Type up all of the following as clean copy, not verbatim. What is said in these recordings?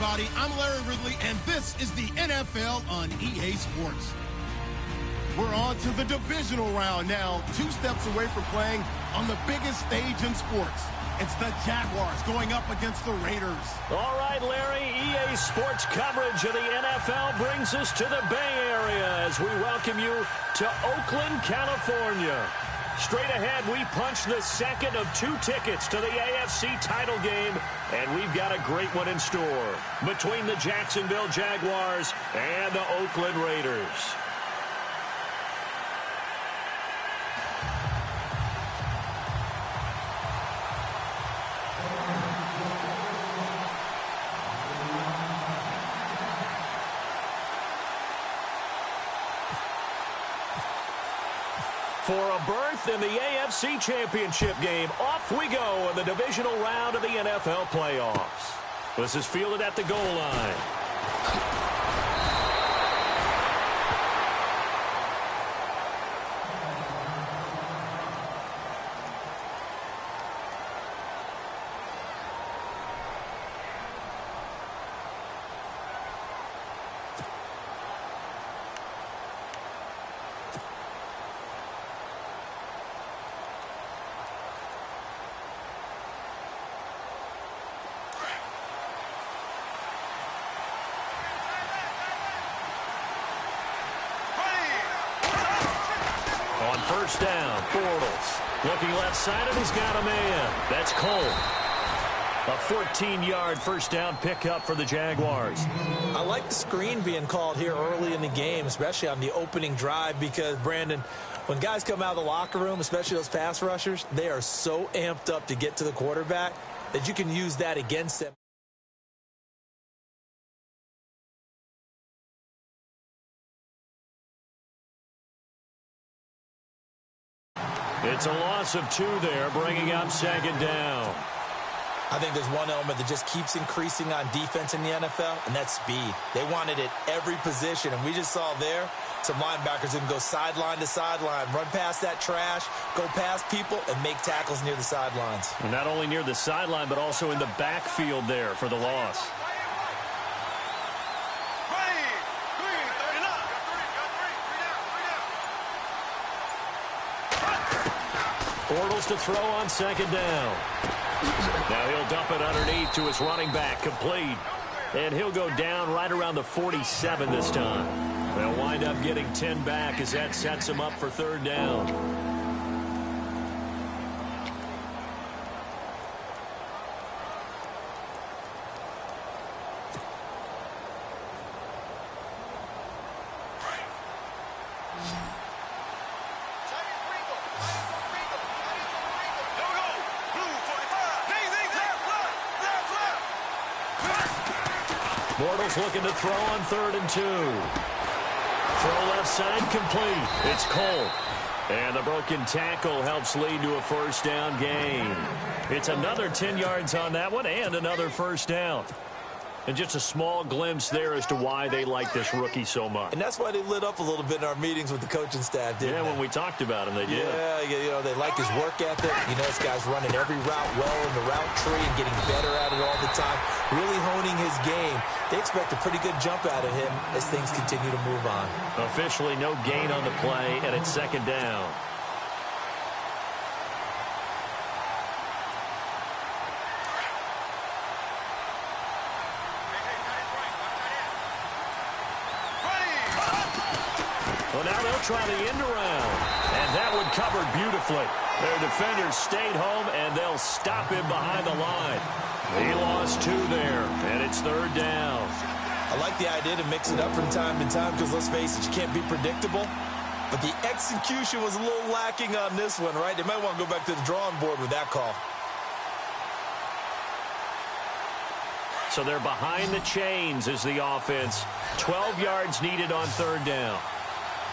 everybody. I'm Larry Ridley, and this is the NFL on EA Sports. We're on to the divisional round now, 2 steps away from playing on the biggest stage in sports. It's the Jaguars going up against the Raiders. All right, Larry, EA Sports coverage of the NFL brings us to the Bay Area as we welcome you to Oakland, California. Straight ahead, we punch the second of 2 tickets to the AFC title game, and we've got a great one in store between the Jacksonville Jaguars and the Oakland Raiders. For a berth in the AFC Championship game, off we go in the divisional round of the NFL playoffs. This is fielded at the goal line. First down, Bortles. Looking left side, and he's got a man. That's Cole. A 14-yard first down pickup for the Jaguars. I like the screen being called here early in the game, especially on the opening drive, because, Brandon, when guys come out of the locker room, especially those pass rushers, they are so amped up to get to the quarterback that you can use that against them. It's a loss of 2 there, bringing up second down. I think there's one element that just keeps increasing on defense in the NFL, and that's speed. They want it at every position, and we just saw there some linebackers who can go sideline to sideline, run past that trash, go past people, and make tackles near the sidelines. And not only near the sideline, but also in the backfield there for the loss. Bortles to throw on second down. Now he'll dump it underneath to his running back, complete. And he'll go down right around the 47 this time. They'll wind up getting 10 back as that sets him up for third down. Bortles looking to throw on 3rd and 2. Throw left side complete. It's Cole. And the broken tackle helps lead to a first down gain. It's another 10 yards on that one and another first down. And just a small glimpse there as to why they like this rookie so much. And that's why they lit up a little bit in our meetings with the coaching staff, didn't they? When we talked about him, they did. Yeah, you know, they like his work ethic. You know, this guy's running every route well in the route tree and getting better at it all the time, really honing his game. They expect a pretty good jump out of him as things continue to move on. Officially no gain on the play, and it's second down. Well, now they'll try the end around, and that one covered beautifully. Their defenders stayed home, and they'll stop him behind the line. He lost 2 there, and it's third down. I like the idea to mix it up from time to time because, let's face it, you can't be predictable. But the execution was a little lacking on this one, right? They might want to go back to the drawing board with that call. So they're behind the chains as the offense. 12 yards needed on third down.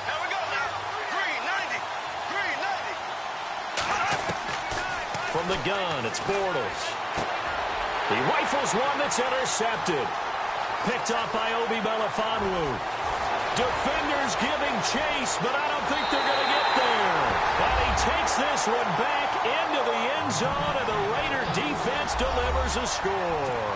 Now we go now. 390. 390. From the gun, it's Bortles. He rifles one that's intercepted. Picked up by Obi Melifonwu. Defenders giving chase, but I don't think they're going to get there. And he takes this one back into the end zone, and the Raider defense delivers a score.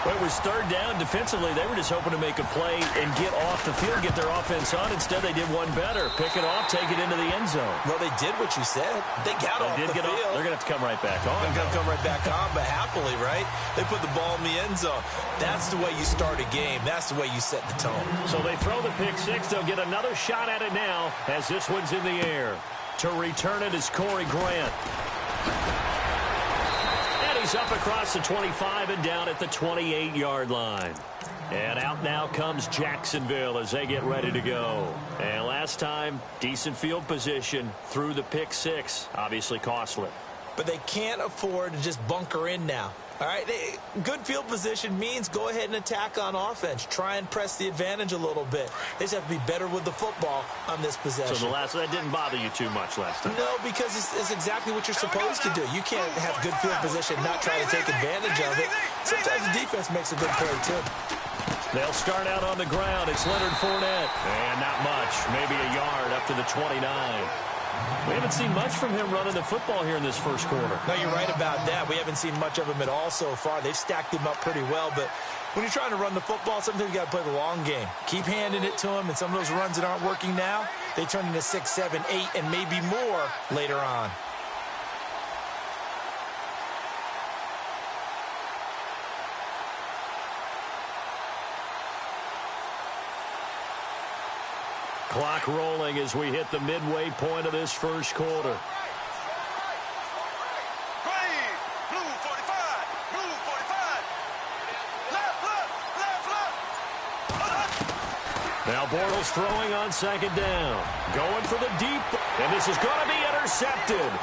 Well, it was third down. Defensively, they were just hoping to make a play and get off the field, get their offense on. Instead, they did one better. Pick it off, take it into the end zone. Well, they did what you said. They got off the field. They're going to have to come right back on. They're going to come right back on, but happily, right? They put the ball in the end zone. That's the way you start a game. That's the way you set the tone. So they throw the pick six. They'll get another shot at it now as this one's in the air. To return it is Corey Grant. He's up across the 25 and down at the 28-yard line. And out now comes Jacksonville as they get ready to go. And last time, decent field position through the pick six. Obviously costly. But they can't afford to just bunker in now. All right, good field position means go ahead and attack on offense. Try and press the advantage a little bit. They just have to be better with the football on this possession. So that didn't bother you too much last time? No, because it's exactly what you're supposed to do. You can't have good field position and not try to take advantage of it. Sometimes the defense makes a good play, too. They'll start out on the ground. It's Leonard Fournette. And not much. Maybe a yard up to the 29. We haven't seen much from him running the football here in this first quarter. No, you're right about that. We haven't seen much of him at all so far. They've stacked him up pretty well, but when you're trying to run the football, sometimes you got to play the long game. Keep handing it to him, and some of those runs that aren't working now, they turn into 6, 7, 8, and maybe more later on. Clock rolling as we hit the midway point of this first quarter. Blue 45. Blue 45. Left. Now Bortles throwing on second down. Going for the deep. And this is going to be intercepted.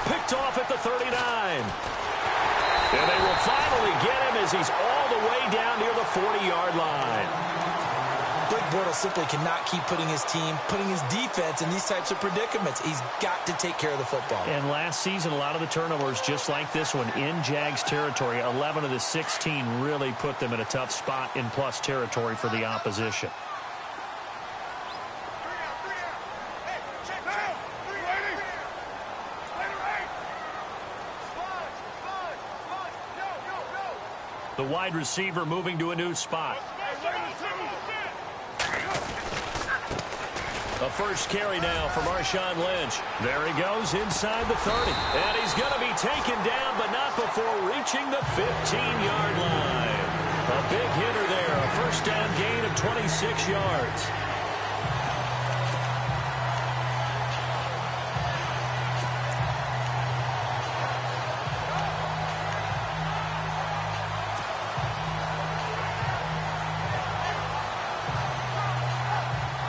Picked off at the 39. And they will finally get him as he's all the way down near the 40-yard line. Blake Bortles simply cannot keep putting his team, putting his defense in these types of predicaments. He's got to take care of the football. And last season, a lot of the turnovers, just like this one, in Jags territory, 11 of the 16 really put them in a tough spot in plus territory for the opposition. The wide receiver moving to a new spot. A first carry now for Marshawn Lynch. There he goes inside the 30. And he's going to be taken down, but not before reaching the 15-yard line. A big hitter there. A first down gain of 26 yards.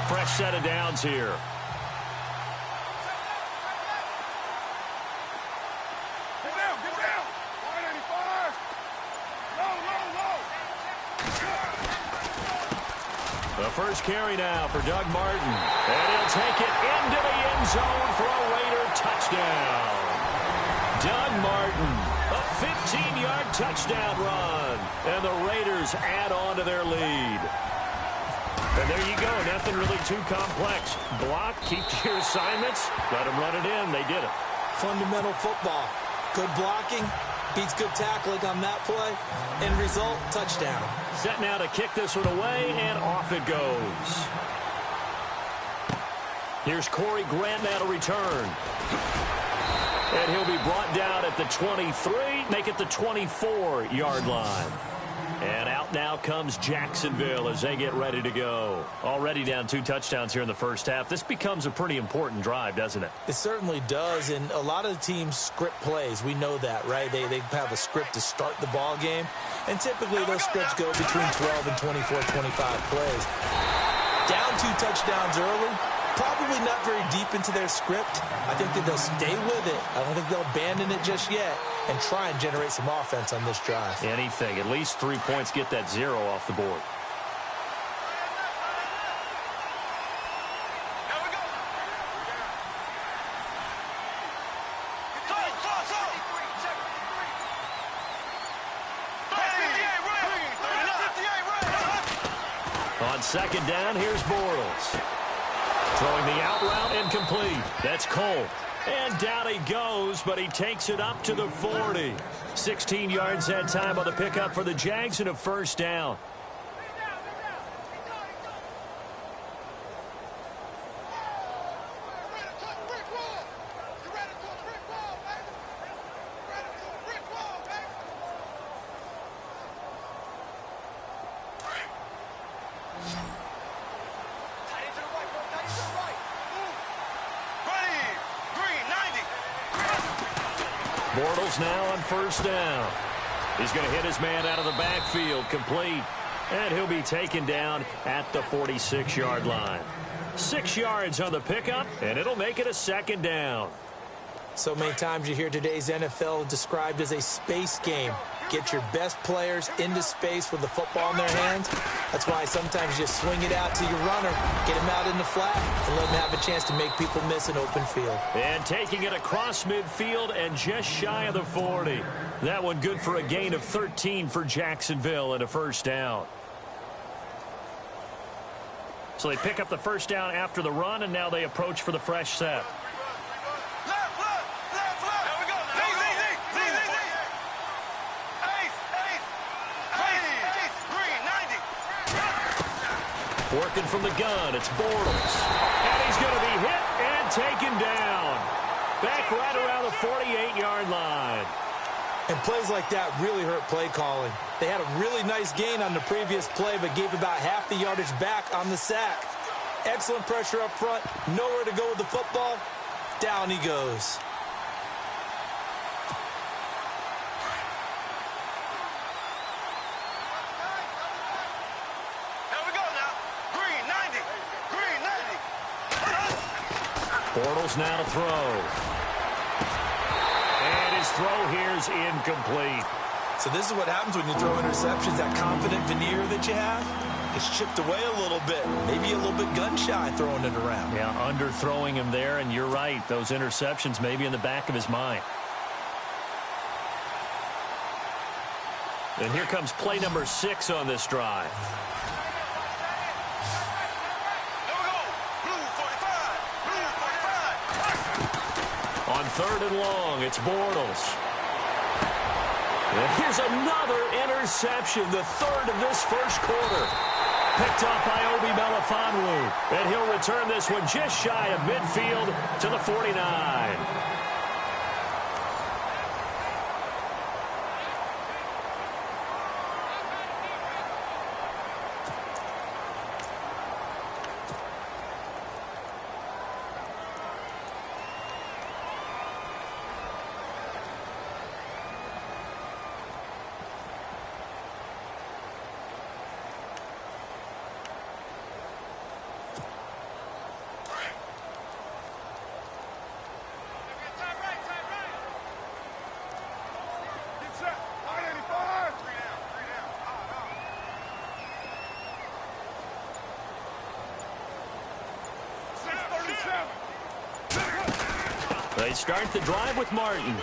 Fresh set of downs here. Get down. 185. Low. The first carry now for Doug Martin. And he'll take it into the end zone for a Raider touchdown. Doug Martin, a 15-yard touchdown run. And the Raiders add on to their lead. And there you go. Nothing really too complex. Block, keep to your assignments, let them run it in. They did it. Fundamental football. Good blocking beats good tackling on that play. End result, touchdown. Set now to kick this one away, and off it goes. Here's Corey Grant now to return. And he'll be brought down at the 23, make it the 24-yard line. And out now comes Jacksonville as they get ready to go. Already down 2 touchdowns here in the first half. This becomes a pretty important drive, doesn't it? It certainly does, and a lot of the teams script plays. We know that, right? They have a script to start the ball game, and typically those scripts go between 12 and 24, 25 plays. Down 2 touchdowns early, probably not very deep into their script. I think that they'll stay with it. I don't think they'll abandon it just yet and try and generate some offense on this drive. Anything. At least 3 points, get that 0 off the board. On second down, here's Bortles. Throwing the out route incomplete. That's Cole. And down he goes, but he takes it up to the 40. 16 yards that time on the pickup for the Jags and a first down. Bortles now on first down. He's going to hit his man out of the backfield, complete. And he'll be taken down at the 46-yard line. 6 yards on the pickup, and it'll make it a second down. So many times you hear today's NFL described as a space game. Get your best players into space with the football in their hands. That's why sometimes you just swing it out to your runner, get him out in the flat, and let him have a chance to make people miss an open field. And taking it across midfield and just shy of the 40. That one good for a gain of 13 for Jacksonville and a first down. So they pick up the first down after the run, and now they approach for the fresh set. Working from the gun, it's Bortles. And he's going to be hit and taken down. Back right around the 48-yard line. And plays like that really hurt play calling. They had a really nice gain on the previous play, but gave about half the yardage back on the sack. Excellent pressure up front, nowhere to go with the football. Down he goes. Bortles now to throw. And his throw here is incomplete. So this is what happens when you throw interceptions. That confident veneer that you have gets chipped away a little bit. Maybe a little bit gun-shy throwing it around. Yeah, underthrowing him there, and you're right. Those interceptions may be in the back of his mind. And here comes play number 6 on this drive. On third and long, it's Bortles. And here's another interception, the third of this first quarter. Picked up by Obi Melifonwu. And he'll return this one just shy of midfield to the 49. They start the drive with Martin.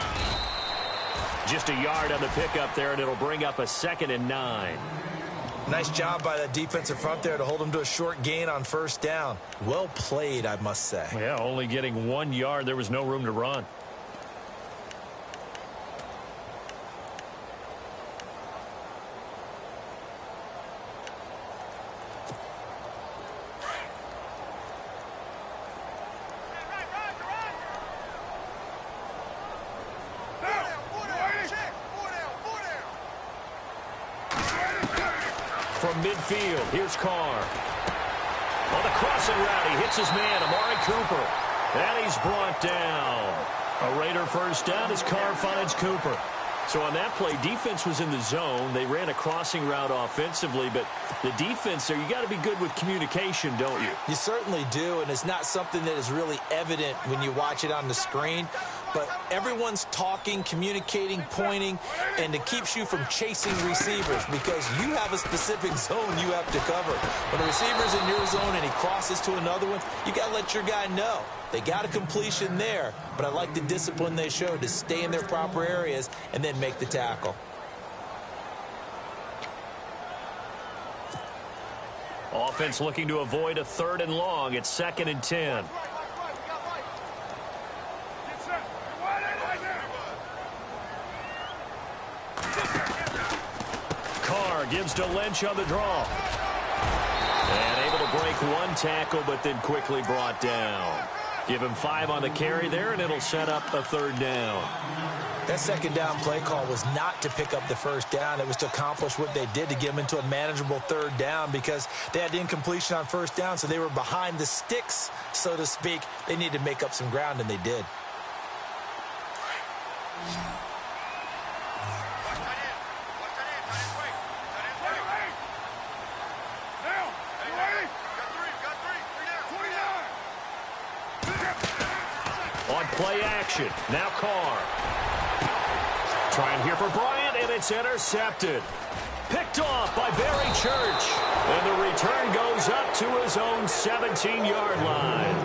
Just a yard on the pickup there, and it'll bring up a 2nd and 9. Nice job by that defensive front there to hold him to a short gain on first down. Well played, I must say. Yeah, only getting 1 yard. There was no room to run. From midfield, here's Carr. On the crossing route, he hits his man, Amari Cooper. And he's brought down. A Raider first down as Carr finds Cooper. So on that play, defense was in the zone. They ran a crossing route offensively, but the defense there, you got to be good with communication, don't you? You certainly do, and it's not something that is really evident when you watch it on the screen. But everyone's talking, communicating, pointing, and it keeps you from chasing receivers because you have a specific zone you have to cover. When a receiver's in your zone and he crosses to another one, you got to let your guy know. They got a completion there, but I like the discipline they showed to stay in their proper areas and then make the tackle. Offense looking to avoid a 3rd and long. It's 2nd and 10. Carr gives to Lynch on the draw. And able to break one tackle, but then quickly brought down. Give him 5 on the carry there, and it'll set up a 3rd down. That 2nd down play call was not to pick up the 1st down. It was to accomplish what they did to get them into a manageable 3rd down because they had incompletion on 1st down, so they were behind the sticks, so to speak. They needed to make up some ground, and they did. On play action, now Carr. Trying here for Bryant, and it's intercepted. Picked off by Barry Church. And the return goes up to his own 17-yard line.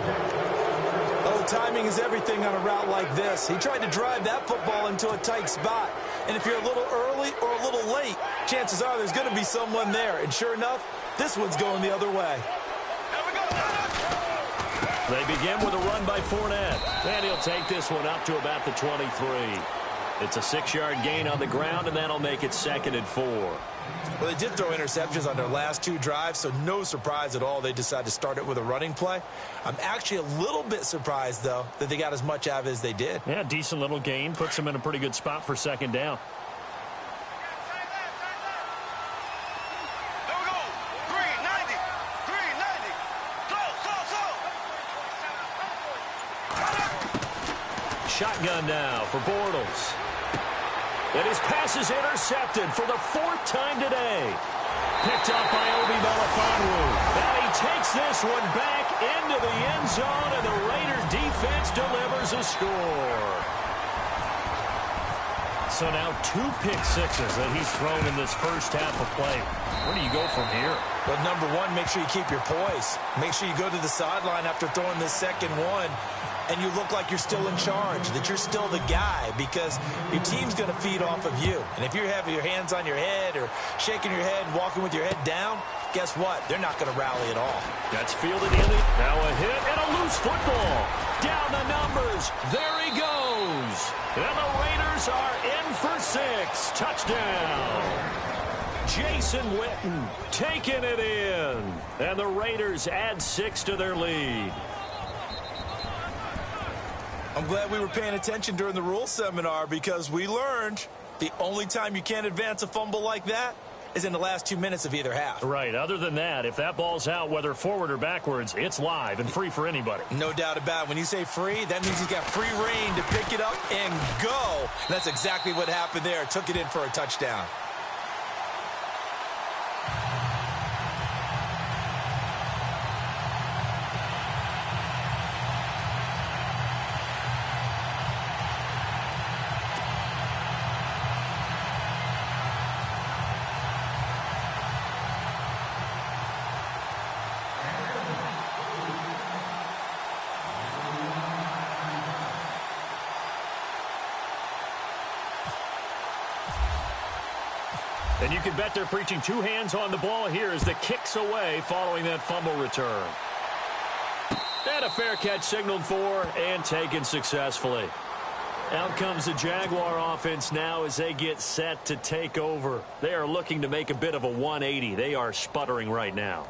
Oh, timing is everything on a route like this. He tried to drive that football into a tight spot. And if you're a little early or a little late, chances are there's going to be someone there. And sure enough, this one's going the other way. They begin with a run by Fournette. And he'll take this one up to about the 23. It's a 6-yard gain on the ground, and that'll make it 2nd and 4. Well, they did throw interceptions on their last 2 drives, so no surprise at all they decided to start it with a running play. I'm actually a little bit surprised, though, that they got as much out of it as they did. Yeah, decent little gain. Puts them in a pretty good spot for 2nd down. Shotgun now for Bortles. And his pass is intercepted for the 4th time today. Picked up by Obi Melifonwu. And he takes this one back into the end zone, and the Raiders defense delivers a score. So now 2 pick sixes that he's thrown in this first half of play. Where do you go from here? Well, number one, make sure you keep your poise. Make sure you go to the sideline after throwing this second one, and you look like you're still in charge, that you're still the guy, because your team's going to feed off of you. And if you're having your hands on your head or shaking your head and walking with your head down, guess what? They're not going to rally at all. That's fielded in it. Now a hit and a loose football. Down the numbers. There he goes. And the Raiders are in for 6. Touchdown. Jason Witten taking it in. And the Raiders add 6 to their lead. I'm glad we were paying attention during the rules seminar, because we learned the only time you can't advance a fumble like that is in the last 2 minutes of either half. Right. Other than that, if that ball's out, whether forward or backwards, it's live and free for anybody. No doubt about it. When you say free, that means he's got free reign to pick it up and go. And that's exactly what happened there. Took it in for a touchdown. And you can bet they're preaching 2 hands on the ball here as the kick's away following that fumble return. And a fair catch signaled for and taken successfully. Out comes the Jaguar offense now as they get set to take over. They are looking to make a bit of a 180. They are sputtering right now.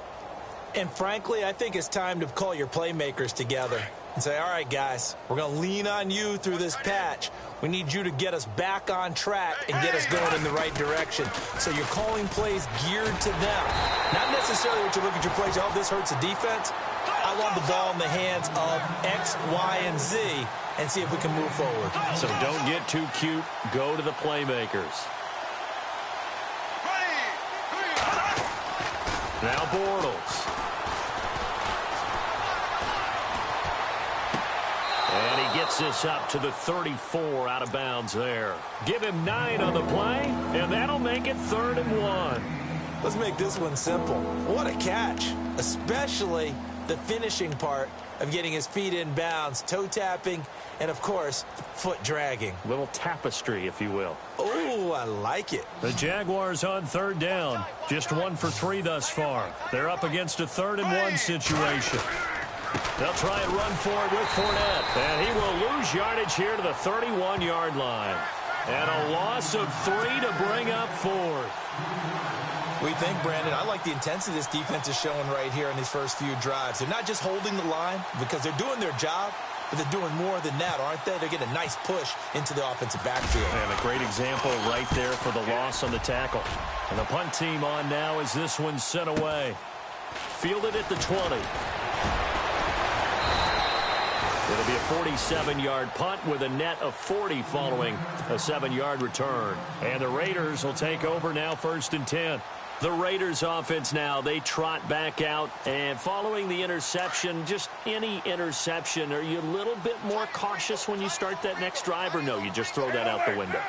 And frankly, I think it's time to call your playmakers together and say, all right, guys, we're going to lean on you through this patch. We need you to get us back on track and get us going in the right direction. So you're calling plays geared to them. Not necessarily what you look at your plays, oh, this hurts the defense. I want the ball in the hands of X, Y, and Z and see if we can move forward. So don't get too cute. Go to the playmakers. Now Bortles. And he gets this up to the 34 out of bounds there. Give him 9 on the play, and that'll make it 3rd and 1. Let's make this one simple. What a catch, especially the finishing part of getting his feet in bounds, toe tapping, and, of course, foot dragging. Little tapestry, if you will. Oh, I like it. The Jaguars on 3rd down. Just 1 for 3 thus far. They're up against a 3rd and 1 situation. They'll try and run for it with Fournette. And he will lose yardage here to the 31-yard line. And a loss of 3 to bring up 4th. We think, Brandon, I like the intensity this defense is showing right here in these first few drives. They're not just holding the line because they're doing their job, but they're doing more than that, aren't they? They're getting a nice push into the offensive backfield. And a great example right there for the loss on the tackle. And the punt team on now as this one's sent away. Fielded at the 20. It'll be a 47-yard punt with a net of 40 following a 7-yard return. And the Raiders will take over now, 1st and 10. The Raiders offense now, they trot back out. And following the interception, just any interception, are you a little bit more cautious when you start that next drive? Or no, you just throw that out the window?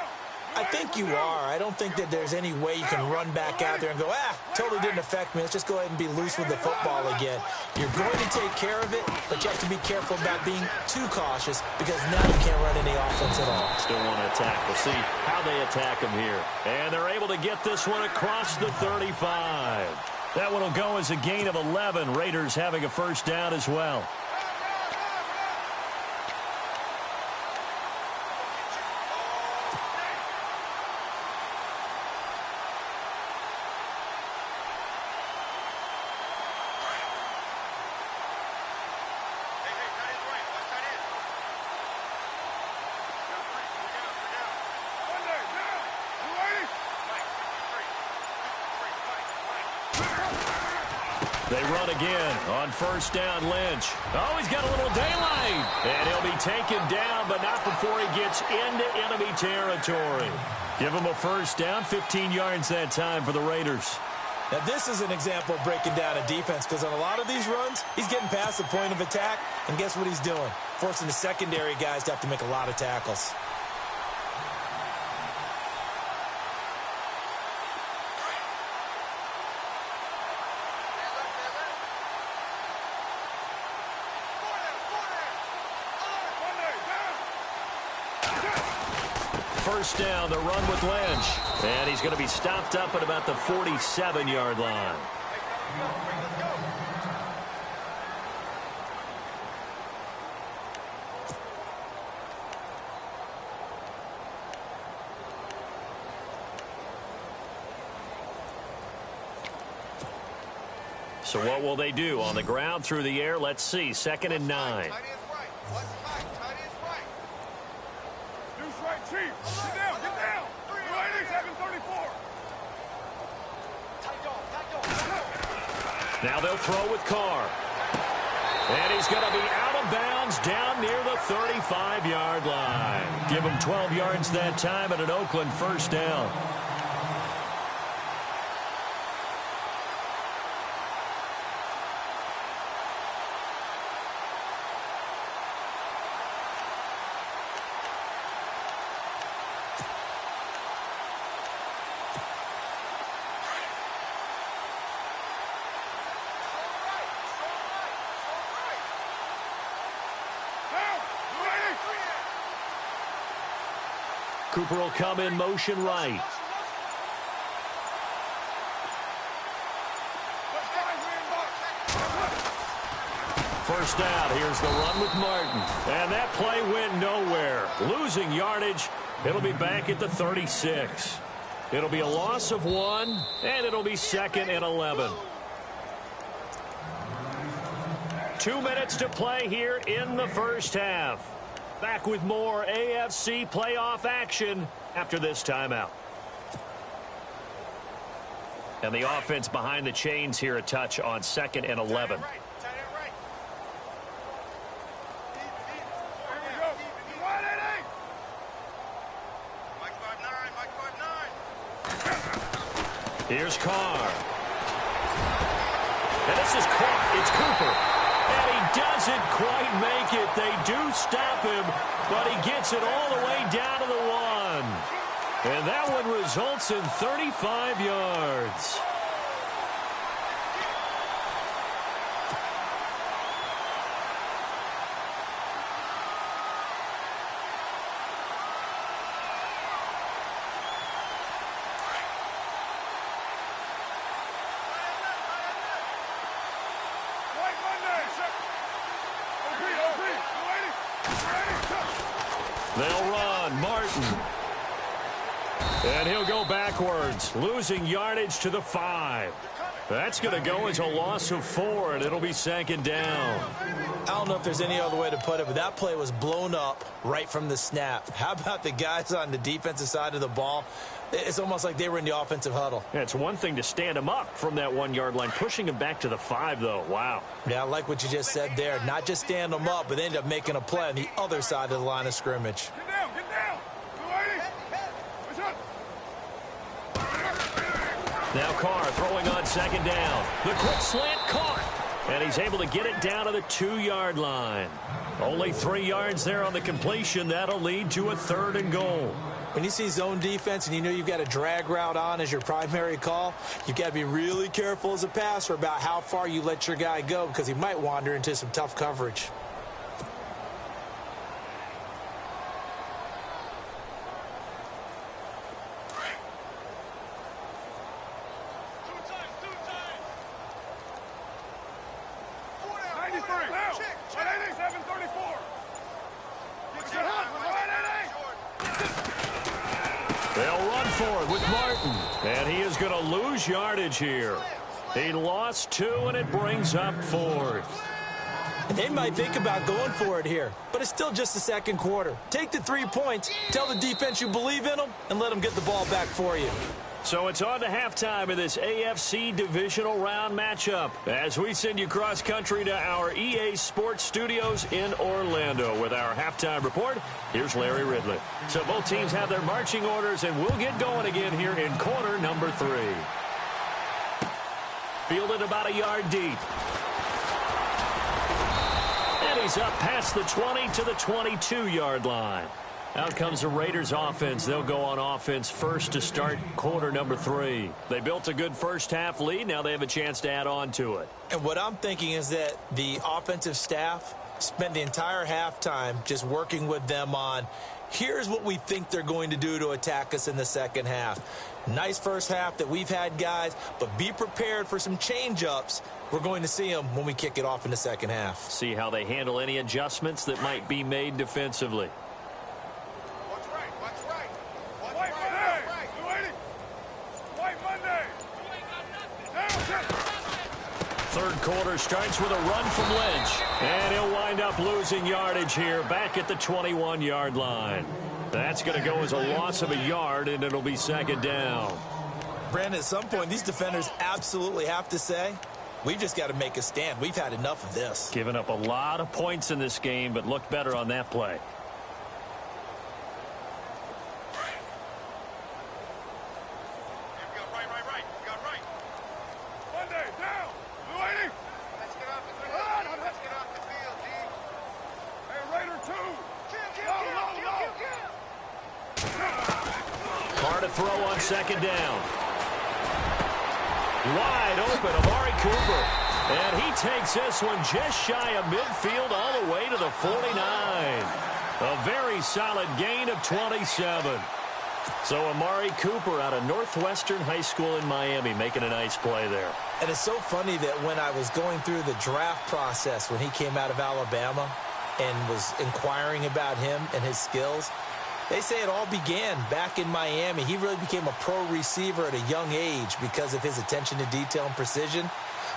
I think you are. I don't think that there's any way you can run back out there and go, totally didn't affect me. Let's just go ahead and be loose with the football again. You're going to take care of it, but you have to be careful about being too cautious because now you can't run any offense at all. Still want to attack. We'll see how they attack them here. And they're able to get this one across the 35. That one will go as a gain of 11. Raiders having a 1st down as well. They run again on 1st down, Lynch. Oh, he's got a little daylight. And he'll be taken down, but not before he gets into enemy territory. Give him a 1st down, 15 yards that time for the Raiders. Now, this is an example of breaking down a defense because on a lot of these runs, he's getting past the point of attack, and guess what he's doing? Forcing the secondary guys to have to make a lot of tackles. First down, the run with Lynch. And he's going to be stopped up at about the 47-yard line. So what will they do? On the ground, through the air, let's see. 2nd and 9. Now they'll throw with Carr. And he's going to be out of bounds down near the 35-yard line. Give him 12 yards that time and an Oakland 1st down. Cooper will come in motion right. First down. Here's the run with Martin. And that play went nowhere. Losing yardage. It'll be back at the 36. It'll be a loss of 1, and it'll be 2nd and 11. 2 minutes to play here in the first half. Back with more AFC playoff action after this timeout. And the offense behind the chains here a touch on 2nd and 11. Here's Carr. And this is caught. It's Cooper. And he doesn't quite make it. They do stop him, but he gets it all the way down to the 1. And that one results in 35 yards. They'll run. Martin. And he'll go backwards, losing yardage to the 5. That's going to go as a loss of 4, and it'll be 2nd down. I don't know if there's any other way to put it, but that play was blown up right from the snap. How about the guys on the defensive side of the ball? It's almost like they were in the offensive huddle. Yeah, it's one thing to stand him up from that 1-yard line. Pushing him back to the 5, though. Wow. Yeah, I like what you just said there. Not just stand them up, but they end up making a play on the other side of the line of scrimmage. Get down, get down. Now Carr throwing on 2nd down. The quick slant caught. And he's able to get it down to the 2-yard line. Only 3 yards there on the completion. That'll lead to a 3rd and goal. When you see zone defense and you know you've got a drag route on as your primary call, you've got to be really careful as a passer about how far you let your guy go because he might wander into some tough coverage. They'll run for it with Martin. And he is going to lose yardage here. He lost 2, and it brings up 4th. They might think about going for it here, but it's still just the 2nd quarter. Take the 3 points, tell the defense you believe in them, and let them get the ball back for you. So it's on to halftime of this AFC divisional round matchup as we send you cross-country to our EA Sports studios in Orlando with our halftime report. Here's Larry Ridley. So both teams have their marching orders, and we'll get going again here in quarter number 3. Fielded about a yard deep. And he's up past the 20 to the 22-yard line. Out comes the Raiders offense. They'll go on offense first to start quarter number 3. They built a good first-half lead. Now they have a chance to add on to it. And what I'm thinking is that the offensive staff spent the entire halftime just working with them on, here's what we think they're going to do to attack us in the second half. Nice first half that we've had, guys, but be prepared for some change-ups. We're going to see them when we kick it off in the second half. See how they handle any adjustments that might be made defensively. Third quarter starts with a run from Lynch. And he'll wind up losing yardage here back at the 21-yard line. That's going to go as a loss of a yard, and it'll be 2nd down. Brandon, at some point, these defenders absolutely have to say, we've just got to make a stand. We've had enough of this. Given up a lot of points in this game, but looked better on that play. Throw on 2nd down. Wide open, Amari Cooper. And he takes this one just shy of midfield all the way to the 49. A very solid gain of 27. So Amari Cooper out of Northwestern High School in Miami making a nice play there. And it's so funny that when I was going through the draft process when he came out of Alabama and was inquiring about him and his skills, they say it all began back in Miami. He really became a pro receiver at a young age because of his attention to detail and precision.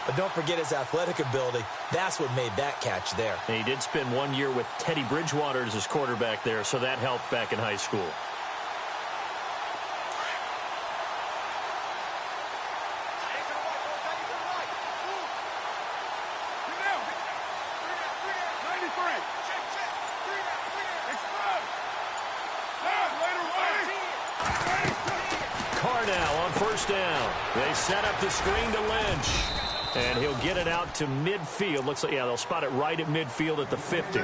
But don't forget his athletic ability. That's what made that catch there. And he did spend 1 year with Teddy Bridgewater as his quarterback there, so that helped back in high school. Down. They set up the screen to Lynch. And he'll get it out to midfield. Looks like, yeah, they'll spot it right at midfield at the 50.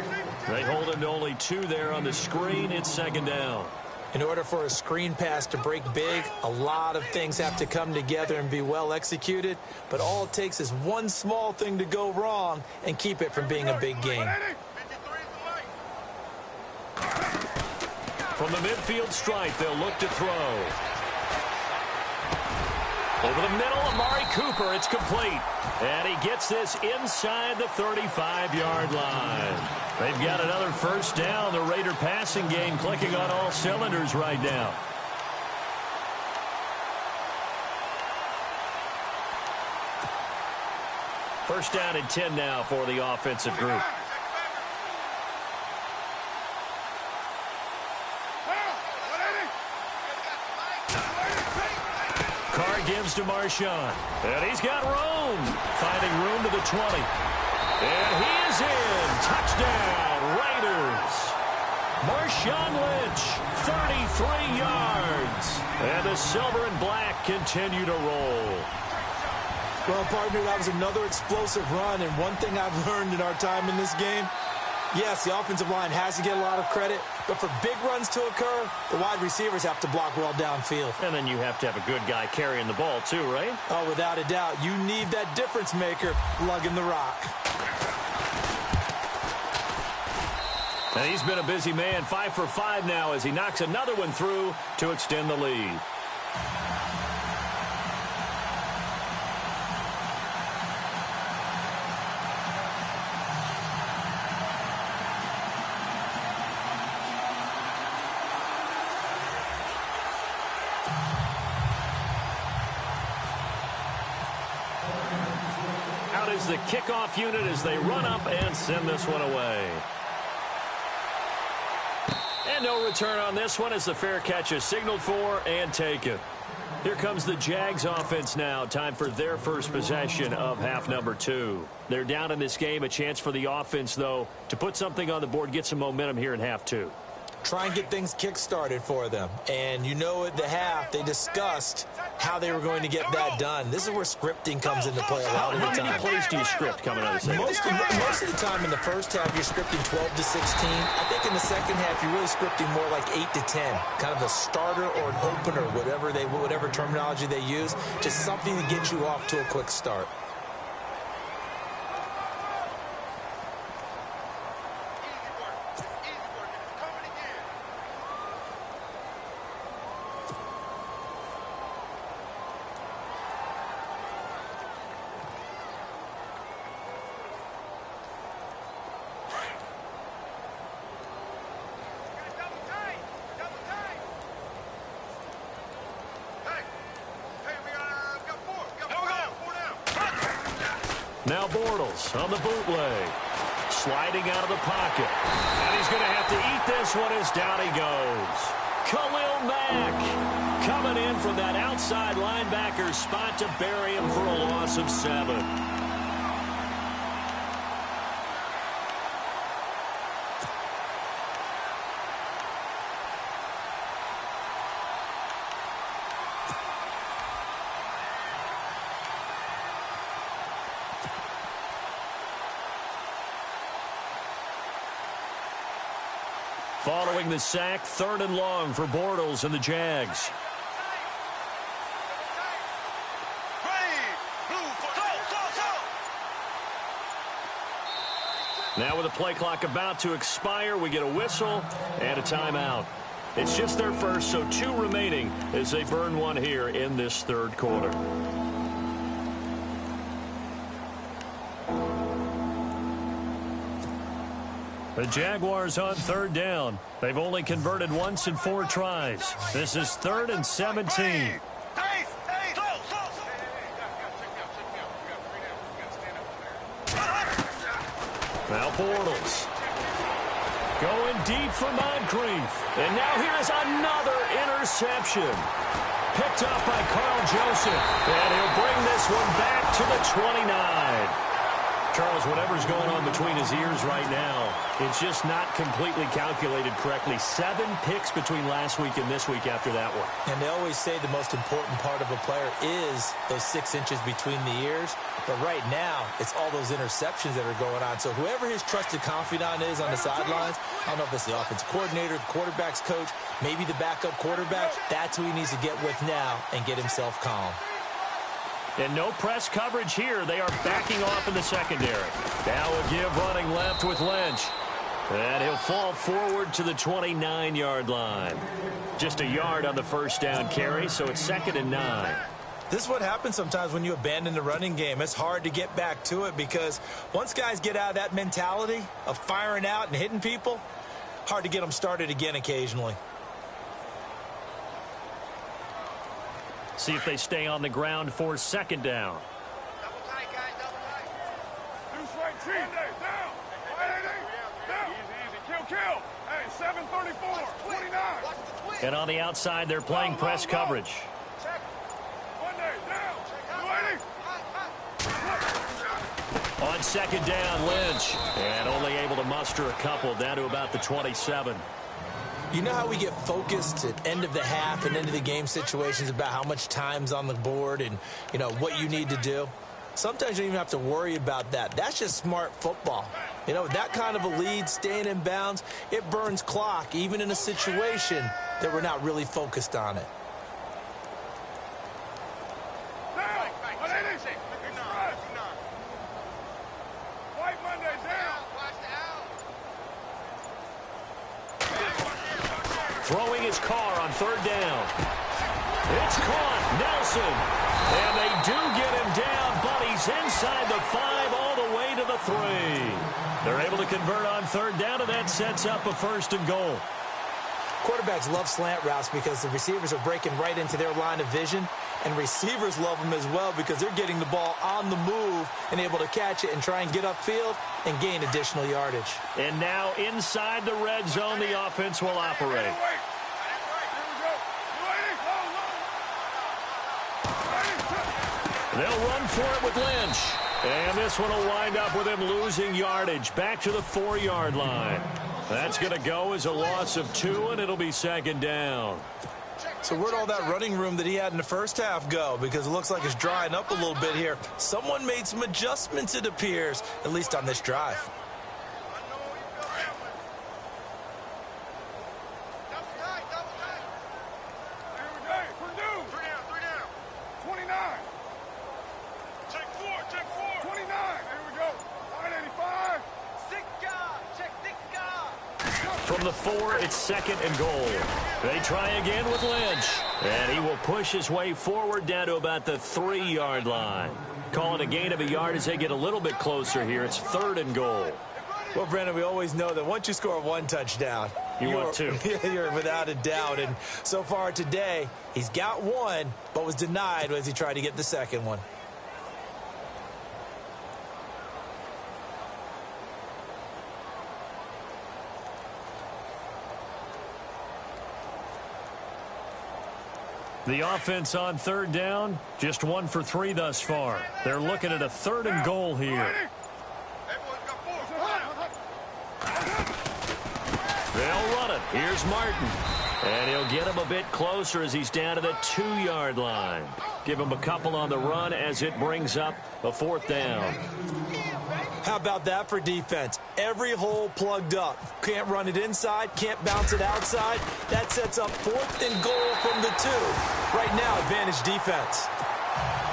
They hold him to only 2 there on the screen. It's 2nd down. In order for a screen pass to break big, a lot of things have to come together and be well executed. But all it takes is one small thing to go wrong and keep it from being a big game. From the midfield stripe, they'll look to throw. Over the middle, Amari Cooper, it's complete. And he gets this inside the 35-yard line. They've got another first down. The Raider passing game clicking on all cylinders right now. First down and 10 now for the offensive group. Carr gives to Marshawn. And he's got room. Finding room to the 20. And he is in. Touchdown, Raiders. Marshawn Lynch, 33 yards. And the silver and black continue to roll. Well, partner, that was another explosive run. And one thing I've learned in our time in this game, yes, the offensive line has to get a lot of credit, but for big runs to occur, the wide receivers have to block well downfield. And then you have to have a good guy carrying the ball too, right? Oh, without a doubt. You need that difference maker lugging the rock. And he's been a busy man, 5 for 5 now as he knocks another one through to extend the lead. Out is the kickoff unit as they run up and send this one away. And no return on this one as the fair catch is signaled for and taken. Here comes the Jags offense now. Time for their first possession of half number 2. They're down in this game. A chance for the offense, though, to put something on the board, get some momentum here in half 2. Try and get things kick-started for them. And you know at the half, they discussed how they were going to get that done. This is where scripting comes into play a lot of the time. How many plays do you script coming out of the second? Most of the time in the first half, you're scripting 12 to 16. I think in the second half, you're really scripting more like 8 to 10. Kind of a starter or an opener, whatever terminology they use. Just something to get you off to a quick start. Now Bortles on the bootleg. Sliding out of the pocket. And he's going to have to eat this one as down he goes. Khalil Mack coming in from that outside linebacker spot to bury him for a loss of 7. Following the sack, 3rd and long for Bortles and the Jags. Now with the play clock about to expire, we get a whistle and a timeout. It's just their first, so 2 remaining as they burn one here in this 3rd quarter. The Jaguars on 3rd down. They've only converted once in 4 tries. This is 3rd and 17. Now Bortles. Going deep for Moncrief. And now here's another interception. Picked up by Carl Joseph. And he'll bring this one back to the 29. Charles, whatever's going on between his ears right now, it's just not completely calculated correctly. 7 picks between last week and this week after that one. And they always say the most important part of a player is those 6 inches between the ears. But right now, it's all those interceptions that are going on. So whoever his trusted confidant is on the sidelines, I don't know if it's the offensive coordinator, the quarterback's coach, maybe the backup quarterback, that's who he needs to get with now and get himself calm. And no press coverage here. They are backing off in the secondary. Now a give running left with Lynch. And he'll fall forward to the 29-yard line. Just a yard on the first down carry, so it's 2nd and 9. This is what happens sometimes when you abandon the running game. It's hard to get back to it because once guys get out of that mentality of firing out and hitting people, hard to get them started again occasionally. See if they stay on the ground for 2nd down. Double tight, guys, double tight. Monday, down. 180, down. Easy. Kill. Hey, 734, 29. And on the outside, they're playing press coverage. Monday, down. 280. On second down, Lynch. And only able to muster a couple down to about the 27. You know how we get focused at end of the half and end of the game situations about how much time's on the board and, you know, what you need to do? Sometimes you don't even have to worry about that. That's just smart football. You know, that kind of a lead, staying in bounds, it burns clock, even in a situation that we're not really focused on it. Throwing his car on third down. It's caught. Nelson. And they do get him down, but he's inside the 5 all the way to the 3. They're able to convert on third down, and that sets up a first and goal. Quarterbacks love slant routes because the receivers are breaking right into their line of vision, and receivers love them as well because they're getting the ball on the move and able to catch it and try and get upfield and gain additional yardage. And now inside the red zone, the offense will operate. They'll run for it with Lynch. And this one will wind up with him losing yardage back to the 4-yard line. That's going to go as a loss of 2, and it'll be second down. So where'd all that running room that he had in the first half go? Because it looks like it's drying up a little bit here. Someone made some adjustments, it appears, at least on this drive. From the 4, it's second and goal. They try again with Lynch. And he will push his way forward down to about the 3-yard line. Call it a gain of a yard as they get a little bit closer here. It's third and goal. Well, Brandon, we always know that once you score 1 touchdown, you want 2. You're without a doubt. And so far today, he's got 1, but was denied as he tried to get the second one. The offense on third down, just 1 for 3 thus far. They're looking at a third and goal here. They'll run it. Here's Martin. And he'll get him a bit closer as he's down to the 2-yard line. Give him a couple on the run as it brings up a 4th down. How about that for defense? Every hole plugged up. Can't run it inside, can't bounce it outside. That sets up 4th and goal from the 2. Right now, advantage defense.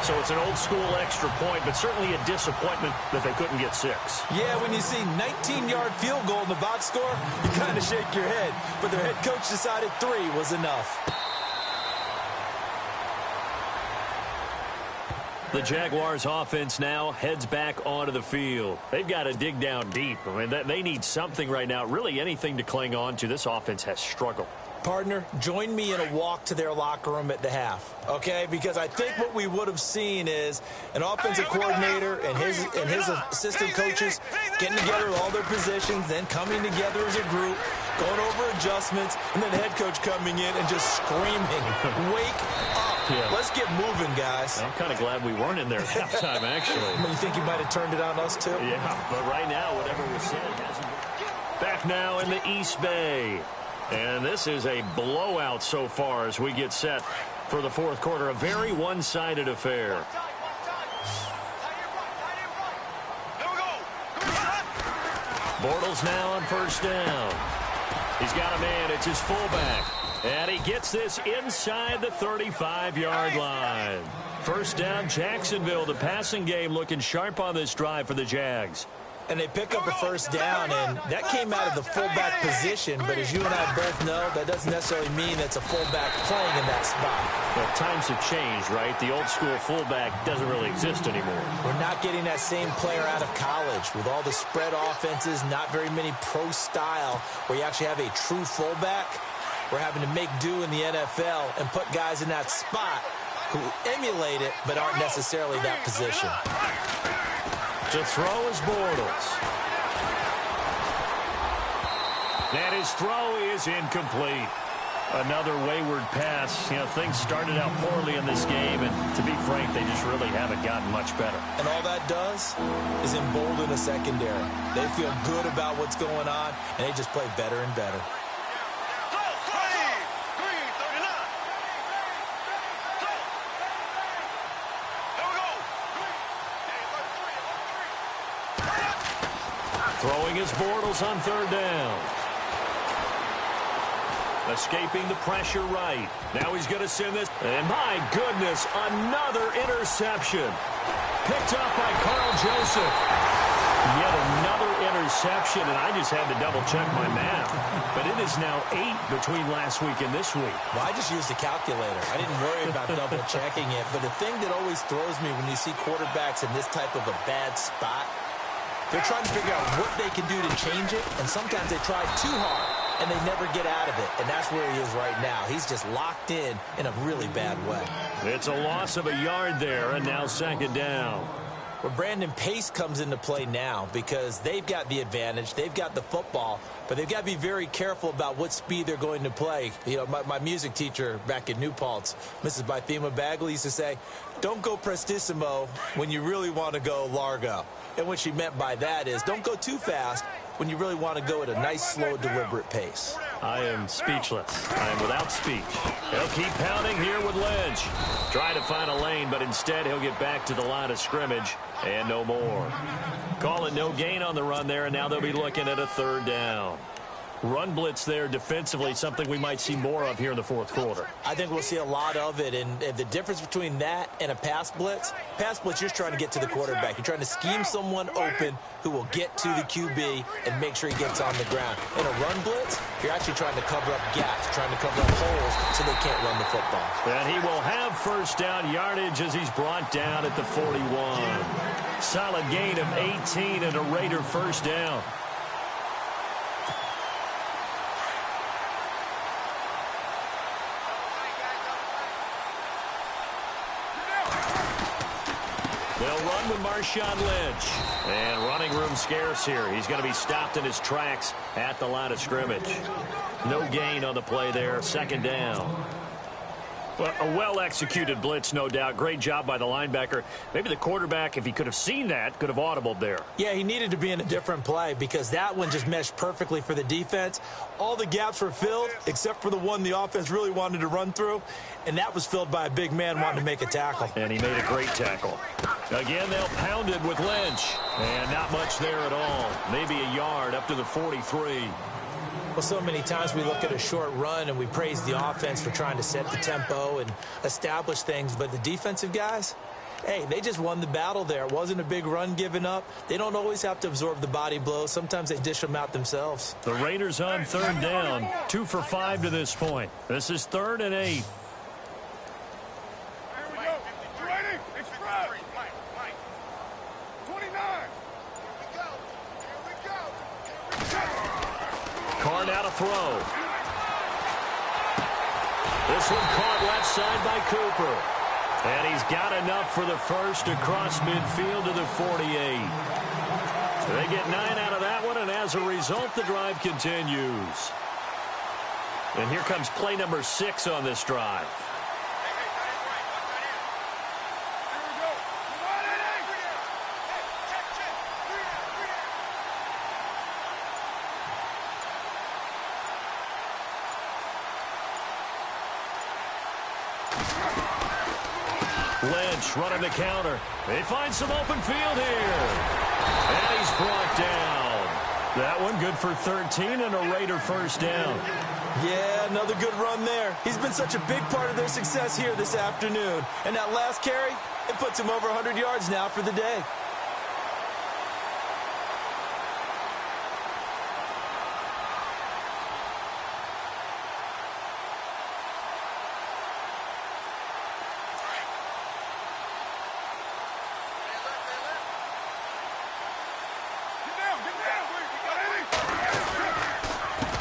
So it's an old-school extra point, but certainly a disappointment that they couldn't get 6. Yeah, when you see 19-yard field goal in the box score, you kind of shake your head. But their head coach decided 3 was enough. The Jaguars offense now heads back onto the field. They've got to dig down deep. I mean, they need something right now, really anything to cling on to. This offense has struggled. Partner, join me in a walk to their locker room at the half, okay? Because I think what we would have seen is an offensive coordinator and his assistant coaches getting together with all their positions, then coming together as a group, going over adjustments, and then the head coach coming in and just screaming, wake up. Yeah. Let's get moving, guys. I'm kind of glad we weren't in there at halftime, actually. You think he might have turned it on us, too? Yeah, but right now, whatever was said hasn't been. Back now in the East Bay. And this is a blowout so far as we get set for the 4th quarter. A very one-sided affair. Bortles now on first down. He's got a man. It's his fullback. And he gets this inside the 35-yard line. First down, Jacksonville. The passing game looking sharp on this drive for the Jags. And they pick up a first down, and that came out of the fullback position. But as you and I both know, that doesn't necessarily mean it's a fullback playing in that spot. But times have changed, right? The old-school fullback doesn't really exist anymore. We're not getting that same player out of college. With all the spread offenses, not very many pro style, where you actually have a true fullback. We're having to make do in the NFL and put guys in that spot who emulate it but aren't necessarily that position. To throw is Bortles. And his throw is incomplete. Another wayward pass. You know, things started out poorly in this game, and to be frank, they just really haven't gotten much better. And all that does is embolden a secondary. They feel good about what's going on, and they just play better and better. Throwing his Bortles on third down. Escaping the pressure right. Now he's going to send this. And my goodness, another interception. Picked up by Carl Joseph. Yet another interception, and I just had to double-check my math. But it is now 8 between last week and this week. Well, I just used a calculator. I didn't worry about double-checking it. But the thing that always throws me when you see quarterbacks in this type of a bad spot, they're trying to figure out what they can do to change it, and sometimes they try too hard, and they never get out of it. And that's where he is right now. He's just locked in a really bad way. It's a loss of a yard there, and now second down. Well, Brandon, pace comes into play now because they've got the advantage. They've got the football, but they've got to be very careful about what speed they're going to play. You know, my music teacher back in New Paltz, Mrs. Bythema Bagley, used to say, don't go prestissimo when you really want to go largo. And what she meant by that is don't go too fast when you really want to go at a nice, slow, deliberate pace. I am speechless. I am without speech. He'll keep pounding here with Lynch. Trying to find a lane, but instead he'll get back to the line of scrimmage and no more. Call it no gain on the run there, and now they'll be looking at a third down. Run blitz there defensively, something we might see more of here in the fourth quarter. I think we'll see a lot of it, and the difference between that and a pass blitz, you're just trying to get to the quarterback. You're trying to scheme someone open who will get to the QB and make sure he gets on the ground. In a run blitz, you're actually trying to cover up gaps, trying to cover up holes so they can't run the football. And he will have first down yardage as he's brought down at the 41. Solid gain of 18 and a Raider first down. They'll run with Marshawn Lynch. And running room scarce here. He's going to be stopped in his tracks at the line of scrimmage. No gain on the play there. Second down. Well, a well-executed blitz, no doubt. Great job by the linebacker. Maybe the quarterback, if he could have seen that, could have audibled there. Yeah, he needed to be in a different play because that one just meshed perfectly for the defense. All the gaps were filled except for the one the offense really wanted to run through, and that was filled by a big man wanting to make a tackle. And he made a great tackle. Again, they'll pound it with Lynch. And not much there at all. Maybe a yard up to the 43. Well, so many times we look at a short run and we praise the offense for trying to set the tempo and establish things, but the defensive guys, hey, they just won the battle there. It wasn't a big run given up. They don't always have to absorb the body blows. Sometimes they dish them out themselves. The Raiders on third down, 2 for 5 to this point. This is 3rd and 8. Carr now to throw. This one caught left side by Cooper. And he's got enough for the first across midfield to the 48. They get 9 out of that one, and as a result, the drive continues. And here comes play number 6 on this drive. Lynch running the counter. They find some open field here. And he's brought down. That one good for 13 and a Raider first down. Yeah, another good run there. He's been such a big part of their success here this afternoon. And that last carry, it puts him over 100 yards now for the day.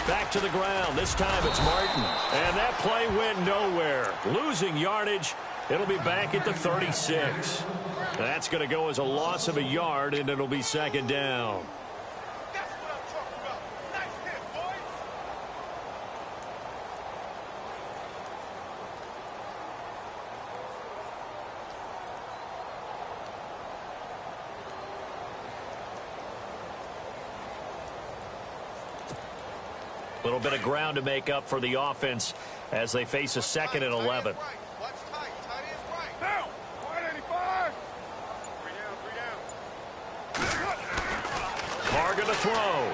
Back to the ground. This time it's Martin. And that play went nowhere. Losing yardage. It'll be back at the 36. That's going to go as a loss of a yard, and it'll be second down. That's what I'm talking about. Nice hit, boys. A little bit of ground to make up for the offense as they face a second and 11. Down. 185. Three down. Carr going to throw.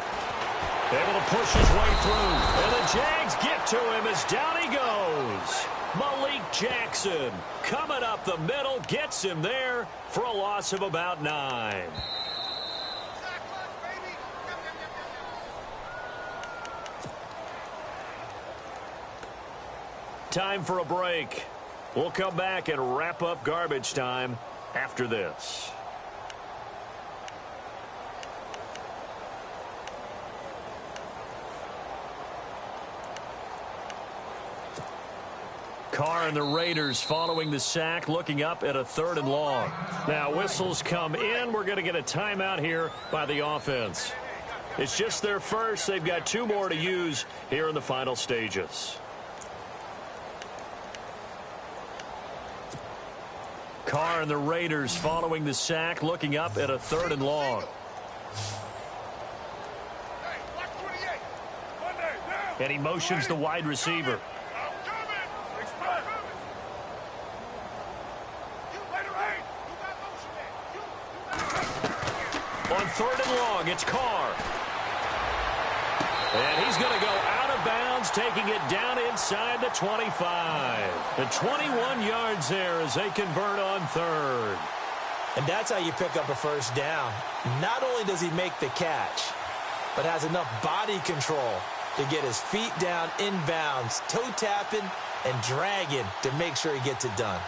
Able to push his way through. And the Jags get to him as down he goes. Malik Jackson coming up the middle, gets him there for a loss of about 9. Time for a break. We'll come back and wrap up garbage time after this. Carr and the Raiders following the sack, looking up at a 3rd and long. Now whistles come in. We're going to get a timeout here by the offense. It's just their first. They've got 2 more to use here in the final stages. Carr and the Raiders following the sack, looking up at a 3rd and long. And he motions the wide receiver. On 3rd and long, it's Carr. And he's going to go out of bounds, taking it down inside the 25. The 21 yards there as they convert on 3rd. And that's how you pick up a first down. Not only does he make the catch, but has enough body control to get his feet down inbounds, toe tapping and dragging to make sure he gets it done.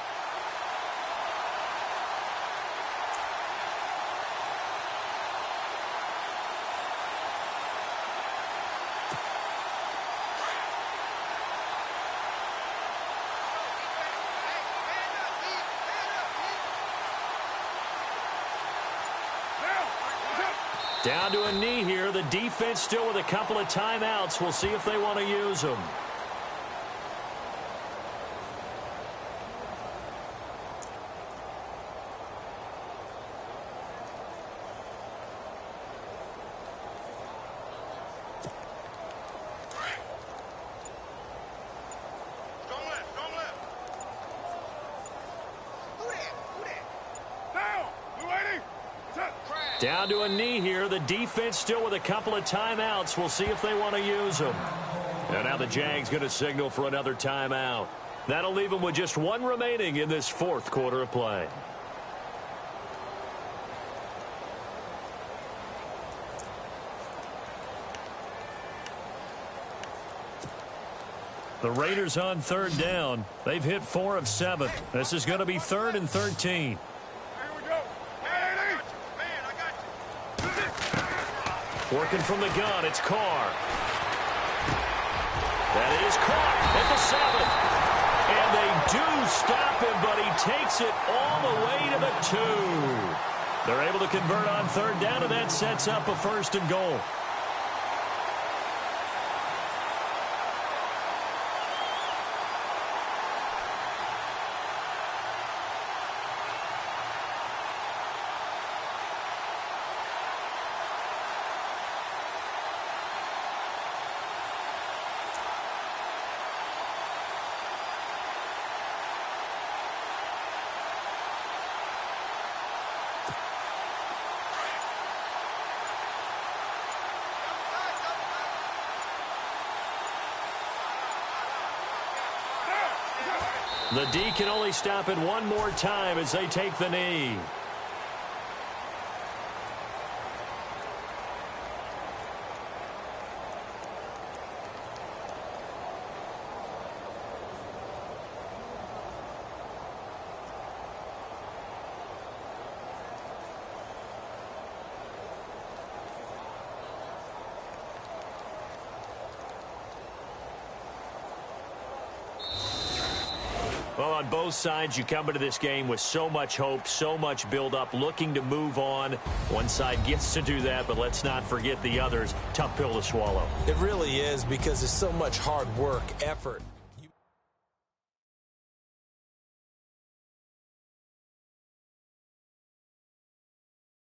Down to a knee here. The defense still with a couple of timeouts. We'll see if they want to use them. Down to a knee here. The defense still with a couple of timeouts. We'll see if they want to use them. And now the Jags going to signal for another timeout. That'll leave them with just 1 remaining in this 4th quarter of play. The Raiders on 3rd down. They've hit 4 of 7. This is going to be 3rd and 13. Working from the gun, it's Carr. That is caught at the 7. And they do stop him, but he takes it all the way to the 2. They're able to convert on 3rd down, and that sets up a 1st and goal. The D can only stop it 1 more time as they take the knee. Well, on both sides, you come into this game with so much hope, so much build-up, looking to move on. One side gets to do that, but let's not forget the others. Tough pill to swallow. It really is, because there's so much hard work, effort.